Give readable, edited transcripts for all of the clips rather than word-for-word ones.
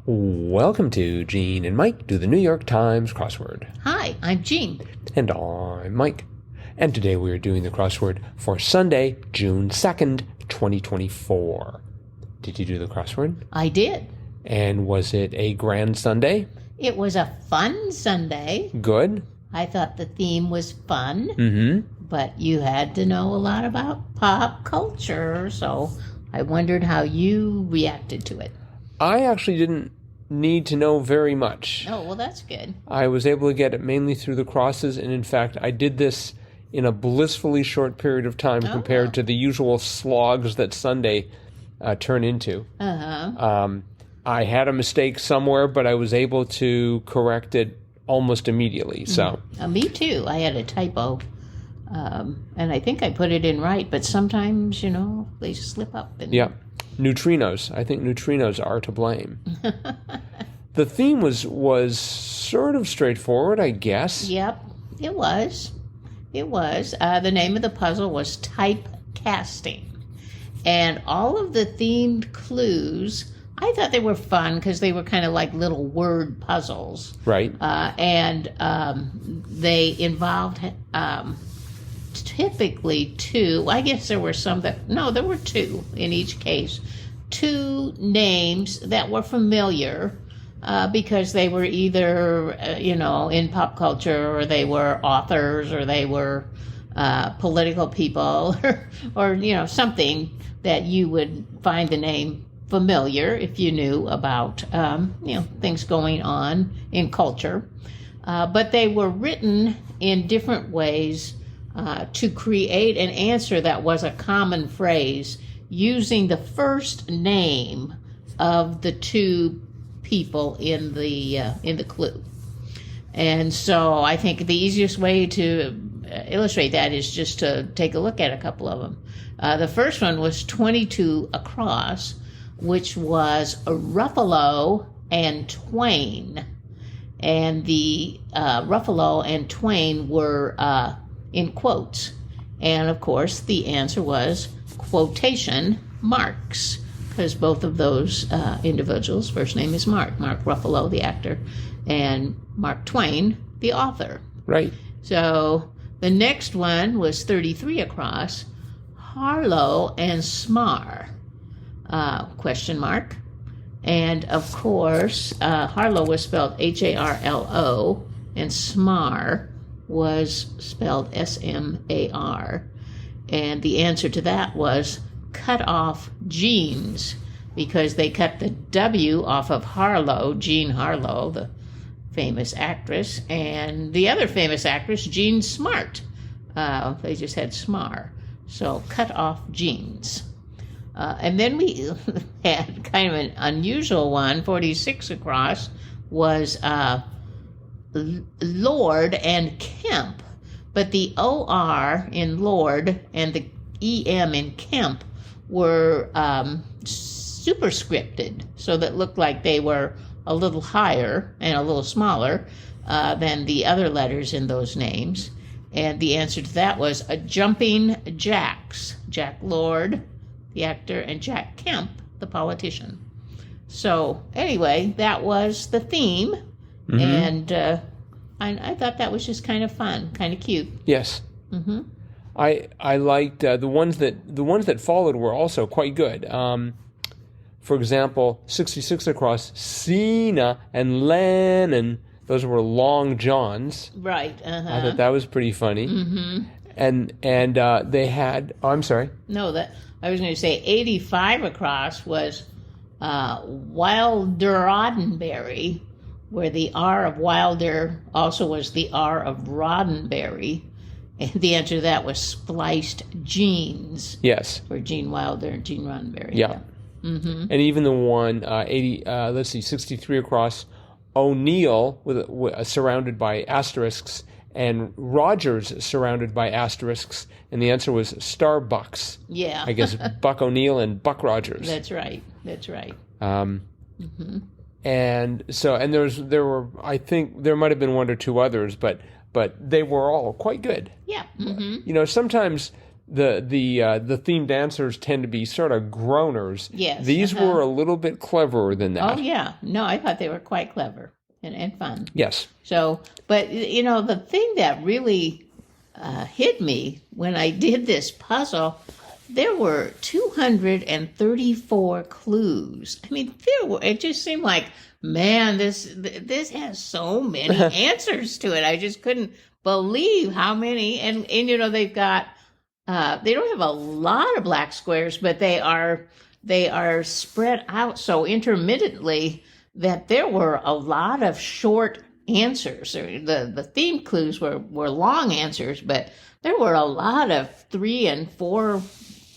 Welcome to Gene and Mike do the New York Times crossword. Hi, I'm Jean. And I'm Mike. And today we are doing the crossword for Sunday, June 2nd, 2024. Did you do the crossword? I did. And was it a grand Sunday? It was a fun Sunday. Good. I thought the theme was fun. Mm-hmm. But you had to know a lot about pop culture, so I wondered how you reacted to it. I actually didn't need to know very much. Oh, well, that's good. I was able to get it mainly through the crosses, and in fact, I did this in a blissfully short period of time compared to the usual slogs that Sunday turn into. Uh-huh. I had a mistake somewhere, but I was able to correct it almost immediately. So Me too. I had a typo, and I think I put it in right, but sometimes, they slip up. And... Yeah. Neutrinos. I think neutrinos are to blame. The theme was sort of straightforward, I guess. Yep, it was. It was. The name of the puzzle was typecasting. And all of the themed clues, I thought they were fun because they were kind of like little word puzzles. Right. And they involved typically two. I guess there were some there were two in each case. Two names that were familiar because they were either, in pop culture, or they were authors, or they were political people, or something that you would find the name familiar if you knew about, things going on in culture. But they were written in different ways to create an answer that was a common phrase using the first name of the two people in the clue. And so I think the easiest way to illustrate that is just to take a look at a couple of them. The first one was 22 across, which was Ruffalo and Twain. And the Ruffalo and Twain were in quotes. And of course, the answer was quotation marks, because both of those individuals' first name is Mark. Mark Ruffalo, the actor, and Mark Twain, the author. Right. So the next one was 33 across, Harlow and Smar, question mark. And of course, Harlow was spelled Harlo, and Smar was spelled Smar. And the answer to that was cut off jeans, because they cut the W off of Harlow, Jean Harlow, the famous actress, and the other famous actress, Jean Smart. They just had Smar. So cut off jeans. And then we had kind of an unusual one, 46 across, was Lord and Kemp. But the OR in Lord and the EM in Kemp were superscripted, so that looked like they were a little higher and a little smaller than the other letters in those names. And the answer to that was a jumping jacks. Jack Lord, the actor, and Jack Kemp, the politician. So anyway, that was the theme. Mm-hmm. And I thought that was just kind of fun, kind of cute. Yes. Mm-hmm. I liked the ones that followed were also quite good. For example, 66 across, Cena and Lennon. Those were long johns. Right. Uh-huh. I thought that was pretty funny. Mm-hmm. And they had. Oh, I'm sorry. No, that I was going to say 85 across was Wilder Roddenberry, where the R of Wilder also was the R of Roddenberry. And the answer to that was spliced jeans. Yes. For Gene Wilder and Gene Roddenberry. Yeah. Mm-hmm. And even the one, 63 across, O'Neill surrounded by asterisks, and Rogers surrounded by asterisks, and the answer was Starbucks. Yeah. I guess Buck O'Neill and Buck Rogers. That's right. Mm-hmm. And so, there were, I think there might have been one or two others, but they were all quite good. Yeah. Mm-hmm. Sometimes the themed answers tend to be sort of groaners. Yes. These were a little bit cleverer than that. Oh, yeah. No, I thought they were quite clever and fun. Yes. So, but, the thing that really hit me when I did this puzzle, there were 234 clues. I mean, it just seemed like, man, this has so many answers to it. I just couldn't believe how many. And they've got, they don't have a lot of black squares, but they are spread out so intermittently that there were a lot of short answers. The theme clues were long answers, but there were a lot of 3 and 4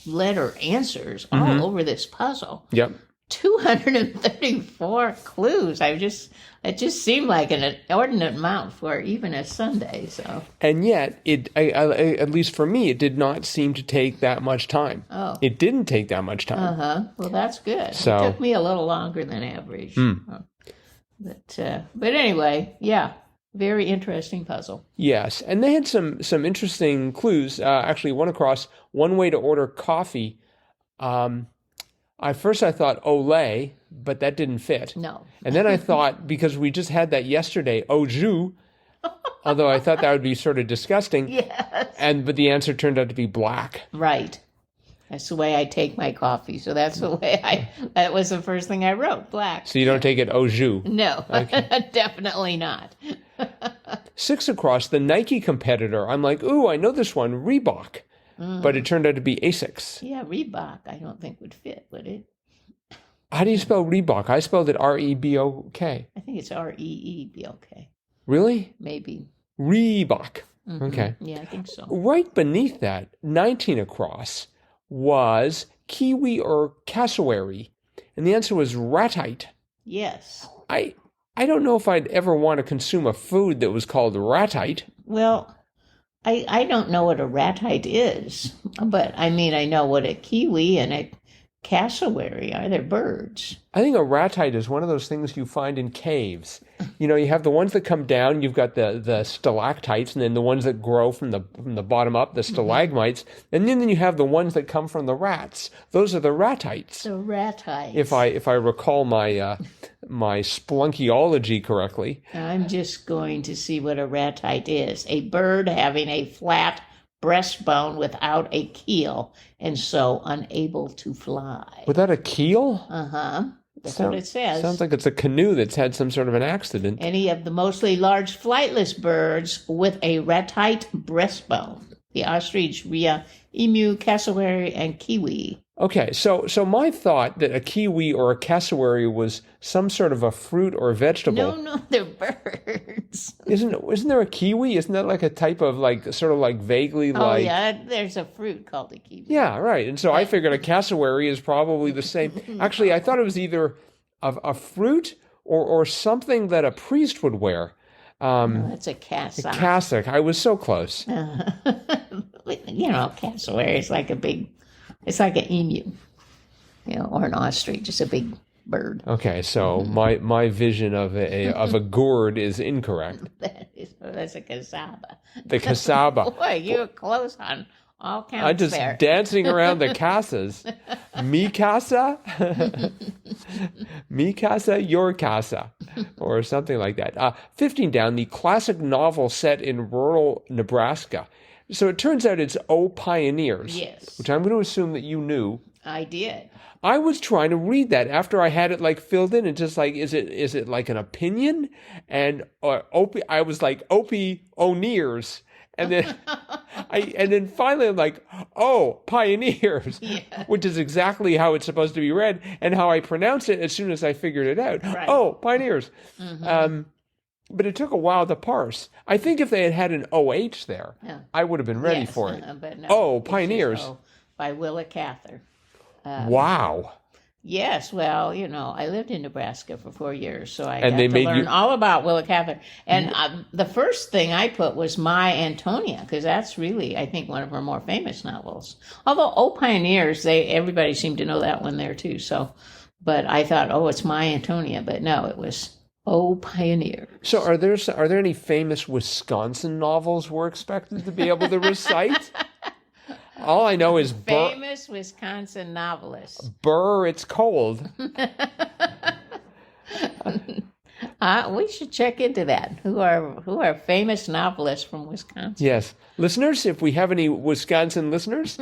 letter answers all over this puzzle. Yep. 234 clues. It just seemed like an inordinate amount for even a Sunday. So, and yet, at least for me, it did not seem to take that much time. Oh, it didn't take that much time. Well, that's good. So, it took me a little longer than average. But anyway, yeah, very interesting puzzle. Yes, and they had some interesting clues. Actually, one across one way to order coffee. At first I thought Olay, but that didn't fit. No. And then I thought, because we just had that yesterday, au jus, although I thought that would be sort of disgusting. Yes. But the answer turned out to be black. Right. That's the way I take my coffee. So that's the way that was the first thing I wrote, black. So you don't take it au jus? No, okay. Definitely not. 6 across, the Nike competitor. I'm like, ooh, I know this one, Reebok. But it turned out to be Asics. Yeah, Reebok, I don't think would fit, would it? How do you spell Reebok? I spelled it R-E-B-O-K. I think it's R-E-E-B-O-K. Really? Maybe. Reebok. Okay. Yeah, I think so. Right beneath that, 19 across, was kiwi or cassowary. And the answer was ratite. Yes. I don't know if I'd ever want to consume a food that was called ratite. Well, I don't know what a ratite is, but I mean, I know what a kiwi and a cassowary are. They're birds. I think a ratite is one of those things you find in caves. You have the ones that come down, you've got the stalactites, and then the ones that grow from the bottom up, the stalagmites, and then you have the ones that come from the rats. Those are the ratites. The ratites. If I recall my my splunkyology correctly. I'm just going to see what a ratite is. A bird having a flat breastbone without a keel and so unable to fly. Without a keel? That's what it says. Sounds like it's a canoe that's had some sort of an accident. Any of the mostly large flightless birds with a ratite breastbone. The ostrich, rhea, emu, cassowary, and kiwi. Okay, so my thought that a kiwi or a cassowary was some sort of a fruit or vegetable. No, they're birds. Isn't there a kiwi? Isn't that like a type of vaguely like? Oh yeah, there's a fruit called a kiwi. Yeah, right. And so I figured a cassowary is probably the same. Actually, I thought it was either a fruit or something that a priest would wear. It's a cassock. A cassock. I was so close. Cassowary is like it's like an emu, or an ostrich, just a big bird. Okay, so my vision of a gourd is incorrect. That's a cassava. The cassava. Boy, you were close on all counts. I'm just there. dancing around the casas. Mi casa? Mi casa, your casa. Or something like that. 15 down, the classic novel set in rural Nebraska. So it turns out it's O Pioneers. Yes. Which I'm going to assume that you knew. I did. I was trying to read that after I had it filled in and just is it like an opinion? And I was like Opie O'Nears. And then finally I'm like, oh, Pioneers, yeah. Which is exactly how it's supposed to be read and how I pronounce it as soon as I figured it out. Right. Oh, Pioneers. But it took a while to parse. I think if they had an OH there, I would have been ready for it. But no, oh, Pioneers. By Willa Cather. Wow. Yes, well, I lived in Nebraska for 4 years, so I got to learn all about Willa Cather. And the first thing I put was My Antonia, because that's really, I think, one of her more famous novels. Although O Pioneers, everybody seemed to know that one there too. So, but I thought, it's My Antonia, but no, it was O Pioneer. So are there any famous Wisconsin novels we're expected to be able to recite? All I know is Famous Wisconsin novelist. Burr, it's cold. We should check into that. Who are famous novelists from Wisconsin? Yes. Listeners, if we have any Wisconsin listeners,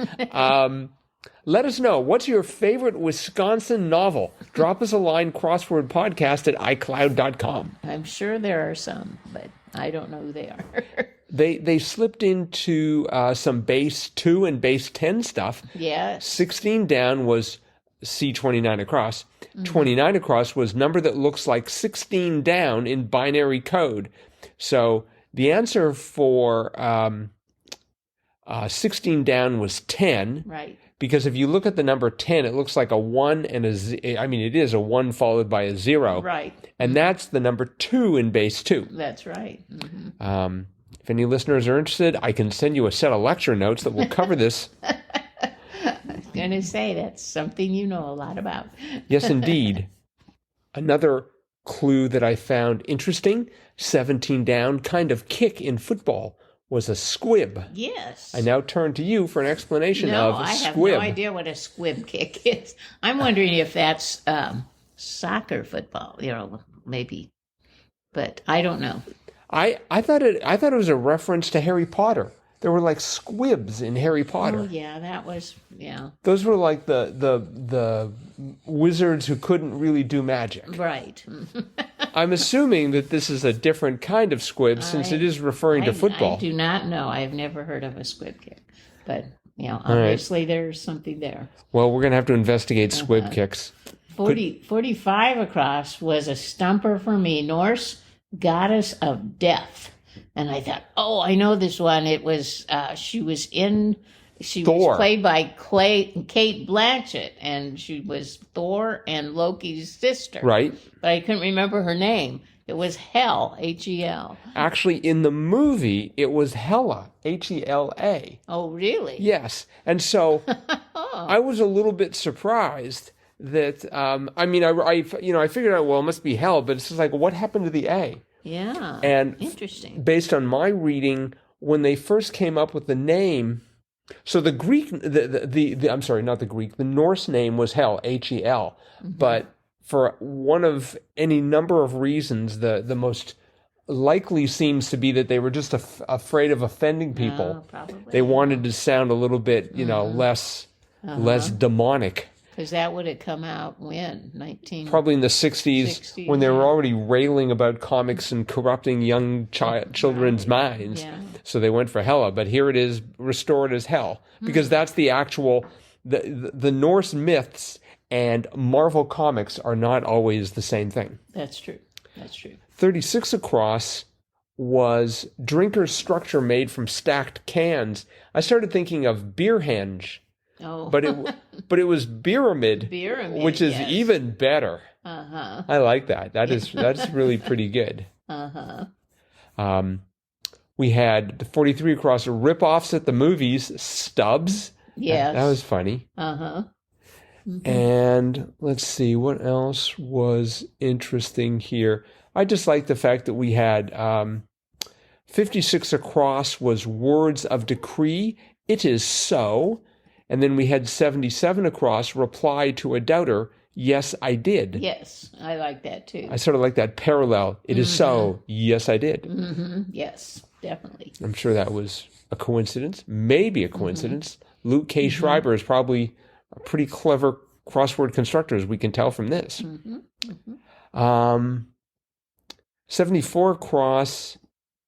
let us know. What's your favorite Wisconsin novel? Drop us a line, crosswordpodcast at iCloud.com. I'm sure there are some, but I don't know who they are. They slipped into some base 2 and base 10 stuff. Yes. 16 down was C29 across. 29 across was number that looks like 16 down in binary code. So the answer for 16 down was 10. Right. Because if you look at the number 10, it looks like a 1 and a 0. I mean, it is a 1 followed by a 0. Right. And that's the number 2 in base 2. That's right. Mm-hmm. If any listeners are interested, I can send you a set of lecture notes that will cover this. I was going to say that's something you know a lot about. Yes, indeed. Another clue that I found interesting, 17 down, kind of kick in football, was a squib. Yes. I now turn to you for an explanation of I have squib. no idea what a squib kick is. I'm wondering if that's soccer football, maybe. But I don't know. I thought it was a reference to Harry Potter. There were like squibs in Harry Potter. Oh yeah, that was Those were like the wizards who couldn't really do magic. Right. I'm assuming that this is a different kind of squib since it is referring to football. I do not know. I've never heard of a squib kick, but obviously there's something there. Well, we're gonna have to investigate squib kicks. 45 across was a stumper for me. Norse goddess of death. And I thought, I know this one. It was, she was played by Kate Blanchett, and she was Thor and Loki's sister. Right. But I couldn't remember her name. It was Hel, H-E-L. Actually, in the movie, it was Hela, H-E-L-A. Oh, really? Yes. And so I was a little bit surprised that, I figured out, well, it must be Hel, but it's just like, what happened to the A? Yeah. And interesting. Based on my reading, when they first came up with the name, so the Greek, I'm sorry, not the Greek, the Norse name was Hel, H-E-L. Mm-hmm. But for one of any number of reasons, the most likely seems to be that they were just afraid of offending people. Oh, probably. They wanted to sound a little bit, less demonic. Because that would have come out when? Probably in the 60s when they were already railing about comics and corrupting young children's minds. Yeah. So they went for Hela. But here it is restored as Hel. Because that's the actual... The Norse myths and Marvel comics are not always the same thing. That's true. 36 across was drinker's structure made from stacked cans. I started thinking of beer henge. Oh. But it was BEERAMID, which is even better. Uh-huh. I like that. That's really pretty good. Uh-huh. We had the 43 across rip-offs at the movies, Stubbs. Yes. That was funny. Uh-huh. Mm-hmm. And let's see, what else was interesting here? I just like the fact that we had 56 across was words of decree. It is so. And then we had 77 across, reply to a doubter, yes, I did. Yes, I like that too. I sort of like that parallel. It is so, yes, I did. Mm-hmm. Yes, definitely. I'm sure that was a coincidence, maybe a coincidence. Luke K. Schreiber is probably a pretty clever crossword constructor, as we can tell from this. 74 across...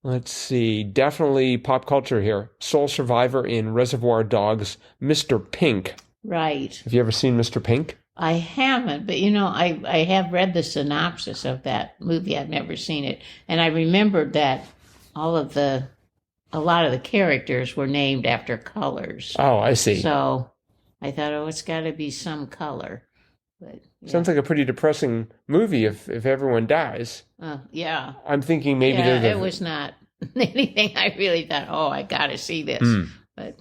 Let's see, definitely pop culture here. Sole survivor in Reservoir Dogs, Mr. Pink. Right. Have you ever seen Mr. Pink? I haven't, but I have read the synopsis of that movie. I've never seen it. And I remembered that a lot of the characters were named after colors. Oh, I see. So I thought, it's got to be some color. But sounds like a pretty depressing movie if everyone dies. Yeah. I'm thinking maybe it was not anything I really thought, I got to see this. But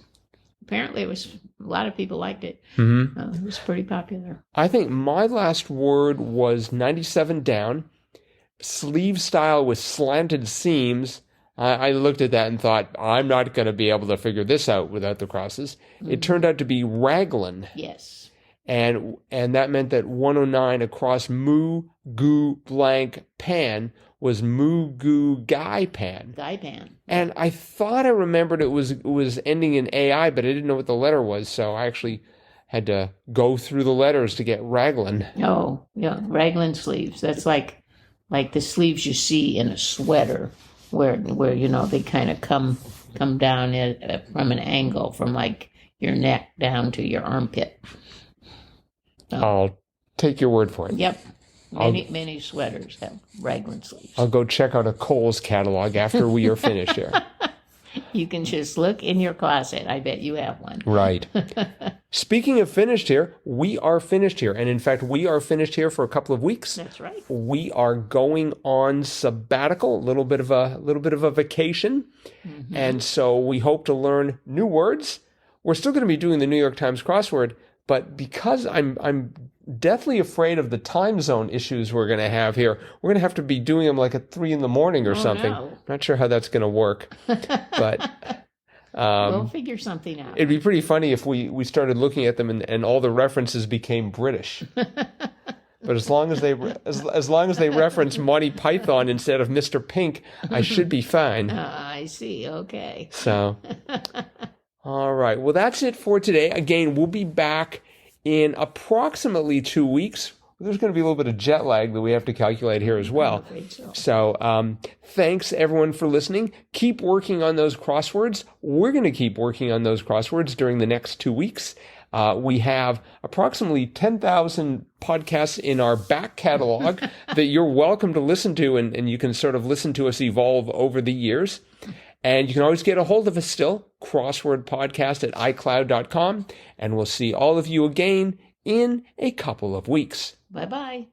apparently a lot of people liked it. Mm-hmm. It was pretty popular. I think my last word was 97 down, sleeve style with slanted seams, I looked at that and thought, I'm not going to be able to figure this out without the crosses. It turned out to be raglan. Yes. And that meant that 109 across moo, goo, blank, pan was moo, goo, guy, pan. Guy pan. And I thought I remembered it was ending in AI, but I didn't know what the letter was, so I actually had to go through the letters to get raglan. Oh, yeah, raglan sleeves. That's like the sleeves you see in a sweater, where they kind of come down from an angle from like your neck down to your armpit. So, I'll take your word for it. Yep. Many sweaters have raglan sleeves. I'll go check out a Kohl's catalog after we are finished here. You can just look in your closet. I bet you have one. Right. Speaking of finished here, we are finished here. And in fact, we are finished here for a couple of weeks. That's right. We are going on sabbatical, a little bit of a vacation. Mm-hmm. And so we hope to learn new words. We're still going to be doing the New York Times crossword, but because I'm deathly afraid of the time zone issues we're going to have here, we're going to have to be doing them like at 3 a.m. or something. No. Not sure how that's going to work, but we'll figure something out. It'd be pretty funny if we started looking at them and all the references became British. But as long as they reference Monty Python instead of Mr. Pink, I should be fine. I see. Okay. So, all right. Well, that's it for today. Again, we'll be back in approximately 2 weeks. There's going to be a little bit of jet lag that we have to calculate here as well. So thanks everyone for listening. Keep working on those crosswords. We're going to keep working on those crosswords during the next 2 weeks. We have approximately 10,000 podcasts in our back catalog that you're welcome to listen to, and you can sort of listen to us evolve over the years. And you can always get a hold of us still, crosswordpodcast@icloud.com. And we'll see all of you again in a couple of weeks. Bye-bye.